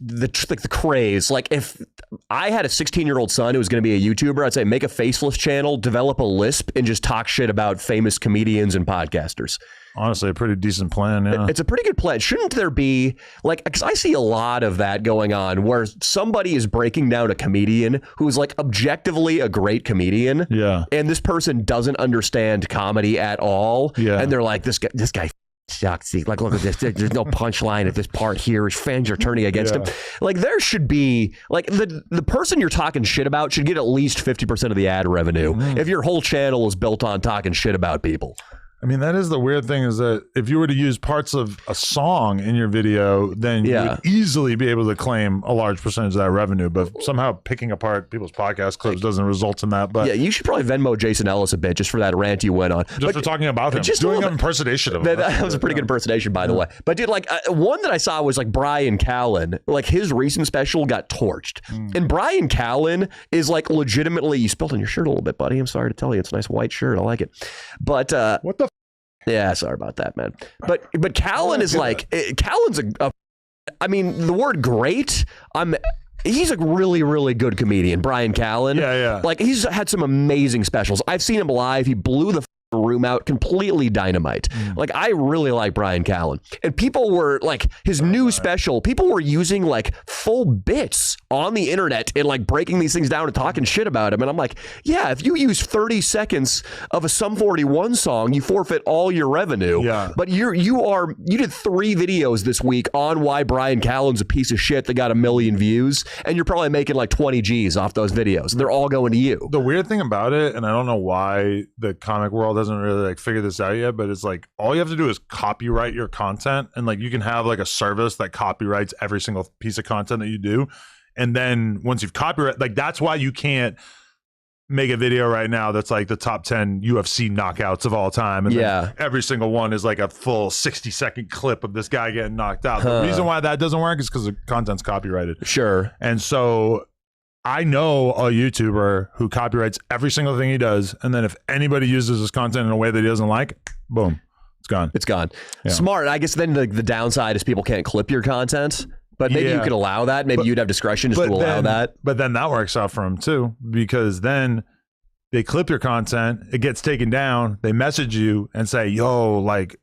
the craze. Like if I had a 16-year-old son who was going to be a YouTuber, I'd say make a faceless channel, develop a lisp, and just talk shit about famous comedians and podcasters. Honestly, a pretty decent plan. Yeah, it's a pretty good plan. Shouldn't there be like, because I see a lot of that going on where somebody is breaking down a comedian who's like objectively a great comedian. Yeah. And this person doesn't understand comedy at all. Yeah. And they're like, this guy sucks. Like, look at this. There's no punchline at this part here. His fans are turning against him. Like, there should be like the person you're talking shit about should get at least 50% of the ad revenue if your whole channel is built on talking shit about people. I mean, that is the weird thing, is that if you were to use parts of a song in your video, then you would easily be able to claim a large percentage of that revenue. But somehow picking apart people's podcast clips doesn't result in that. But yeah, you should probably Venmo Jason Ellis a bit just for that rant you went on. Just for talking about him. Just doing an impersonation of him. That was a pretty good impersonation, by the way. But dude, like one that I saw was like Bryan Callen. Like his recent special got torched. And Bryan Callen is like legitimately, you spilled on your shirt a little bit, buddy. I'm sorry to tell you. It's a nice white shirt. I like it. But what the yeah, sorry about that, man. But Callen is like, Callen's I mean, the word great, he's a really, really good comedian, Bryan Callen. Yeah. Like, he's had some amazing specials. I've seen him live. He blew the room out, completely dynamite. Like, I really like Bryan Callen. And people were like, his new special, people were using like full bits on the internet and like breaking these things down and talking shit about him. And I'm like, yeah, if you use 30 seconds of a Sum 41 song, you forfeit all your revenue. Yeah. But you did 3 videos this week on why Bryan Callen's a piece of shit that got 1 million views, and you're probably making like 20 G's off those videos. They're all going to you. The weird thing about it, and I don't know why the comic world hasn't really like figured this out yet, but it's like all you have to do is copyright your content, and like you can have like a service that copyrights every single piece of content that you do. And then once you've copyrighted, like that's why you can't make a video right now that's like the top 10 UFC knockouts of all time. And then every single one is like a full 60-second clip of this guy getting knocked out. The reason why that doesn't work is because the content's copyrighted. Sure. And so I know a YouTuber who copyrights every single thing he does. And then if anybody uses his content in a way that he doesn't like, boom, it's gone. It's gone. Yeah. Smart. I guess then the downside is people can't clip your content. But maybe you could allow that. Maybe you'd have discretion just to allow that. But then that works out for them too, because then they clip your content, it gets taken down, they message you and say, yo, like,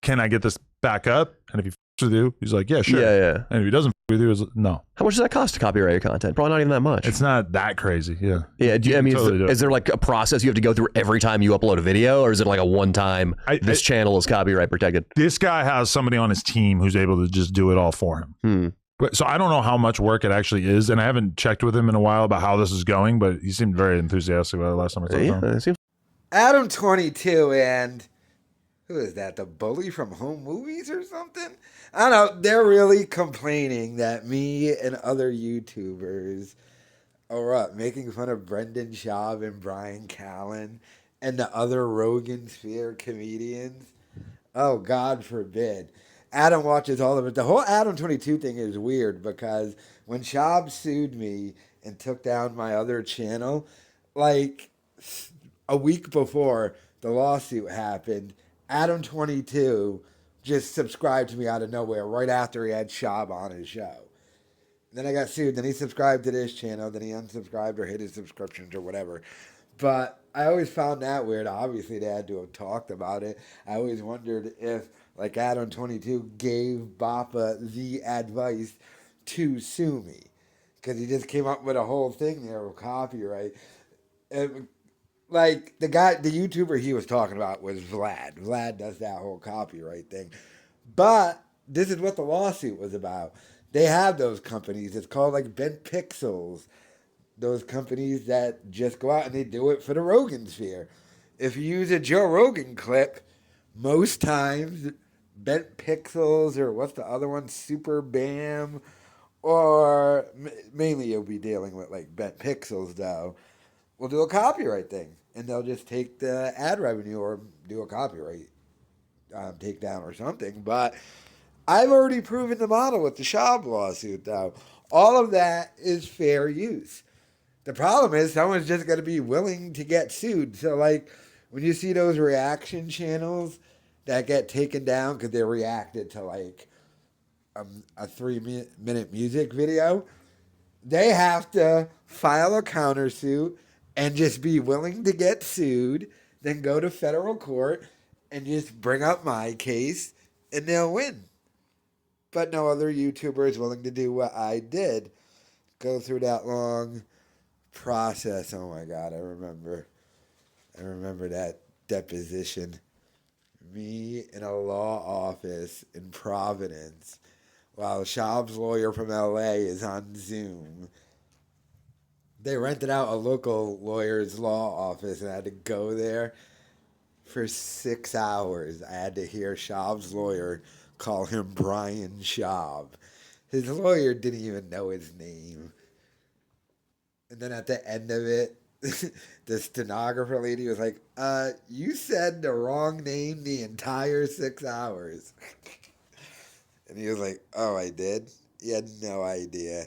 can I get this back up? And if he with you, he's like, yeah, sure. Yeah. And if he doesn't with you, no. How much does that cost to copyright your content? Probably not even that much. It's not that crazy. Yeah. I mean, is there like a process you have to go through every time you upload a video, or is it like a one-time, this channel is copyright protected? This guy has somebody on his team who's able to just do it all for him. But so I don't know how much work it actually is, and I haven't checked with him in a while about how this is going, but he seemed very enthusiastic about it last time I talked to him. Adam22 and who is that? The bully from Home Movies or something? I don't know. They're really complaining that me and other YouTubers are making fun of Brendan Schaub and Bryan Callen and the other Rogansphere comedians. Oh, God forbid. Adam watches all of it. The whole Adam22 thing is weird because when Schaub sued me and took down my other channel, like a week before the lawsuit happened, Adam22 just subscribed to me out of nowhere right after he had Schaub on his show. Then I got sued. Then he subscribed to this channel. Then he unsubscribed or hid his subscriptions or whatever. But I always found that weird. Obviously, they had to have talked about it. I always wondered if, like, Adam22 gave Bappa the advice to sue me. Because he just came up with a whole thing there with copyright. Like, the YouTuber he was talking about was Vlad. Vlad does that whole copyright thing. But this is what the lawsuit was about. They have those companies. It's called, like, Bent Pixels. Those companies that just go out and they do it for the Rogansphere. If you use a Joe Rogan clip, most times, Bent Pixels or what's the other one? Super Bam. Or mainly you'll be dealing with, like, Bent Pixels, though. We'll do a copyright thing, and they'll just take the ad revenue or do a copyright takedown or something. But I've already proven the model with the Schaub lawsuit, though. All of that is fair use. The problem is someone's just going to be willing to get sued. So, like, when you see those reaction channels that get taken down because they reacted to, like, a 3-minute music video, they have to file a countersuit and just be willing to get sued, then go to federal court and just bring up my case, and they'll win. But no other YouTuber is willing to do what I did. Go through that long process. Oh my God, I remember that deposition. Me in a law office in Providence while Schaub's lawyer from LA is on Zoom. They rented out a local lawyer's law office and I had to go there for 6 hours. I had to hear Schaub's lawyer call him Bryan Schaub. His lawyer didn't even know his name. And then at the end of it, the stenographer lady was like, you said the wrong name the entire 6 hours. And he was like, oh, I did? He had no idea.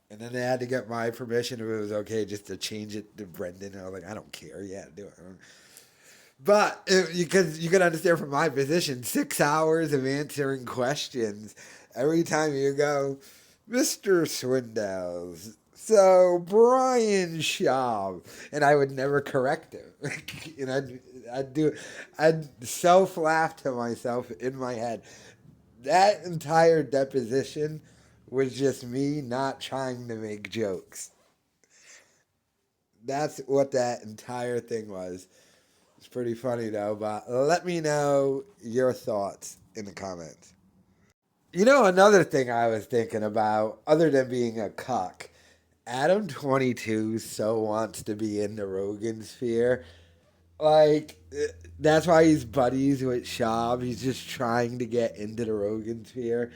And then they had to get my permission if it was okay just to change it to Brendan. And I was like, I don't care. Yeah, do it. But because you can understand from my position, 6 hours of answering questions. Every time you go, Mr. Swindells, so Bryan Schaub, and I would never correct him. And I'd self-laugh to myself in my head. That entire deposition was just me not trying to make jokes. That's what that entire thing was. It's pretty funny though, but let me know your thoughts in the comments. You know, another thing I was thinking about, other than being a cuck, Adam22 so wants to be in the Rogansphere. Like, that's why he's buddies with Schaub. He's just trying to get into the Rogansphere.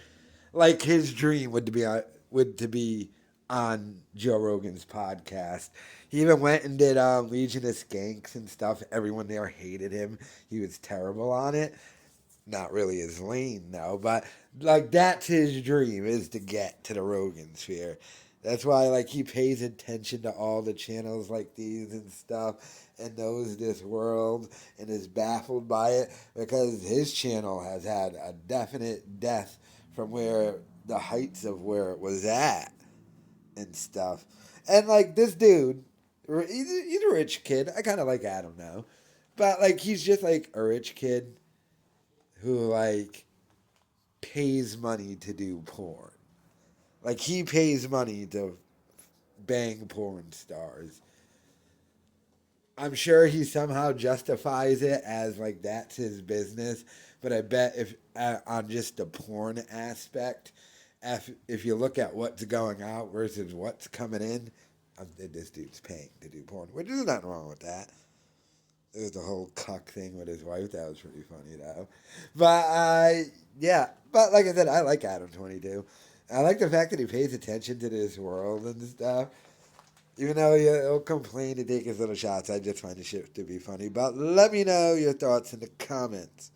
Like, his dream would to be on Joe Rogan's podcast. He even went and did Legion of Skanks and stuff. Everyone there hated him. He was terrible on it. Not really his lane, though. But, like, that's his dream, is to get to the Rogansphere. That's why, like, he pays attention to all the channels like these and stuff and knows this world and is baffled by it because his channel has had a definite death from where the heights of where it was at and stuff. And, like, this dude, he's a rich kid. I kind of like Adam now. But, like, he's just, like, a rich kid who, like, pays money to do porn. Like, he pays money to bang porn stars. I'm sure he somehow justifies it as, like, that's his business. But I bet if on just the porn aspect, if you look at what's going out versus what's coming in, this dude's paying to do porn. Which is nothing wrong with that. There's the whole cuck thing with his wife. That was pretty funny, though. But, yeah. But, like I said, I like Adam22. I like the fact that he pays attention to this world and stuff. Even though he'll complain to take his little shots, I just find the shit to be funny. But let me know your thoughts in the comments.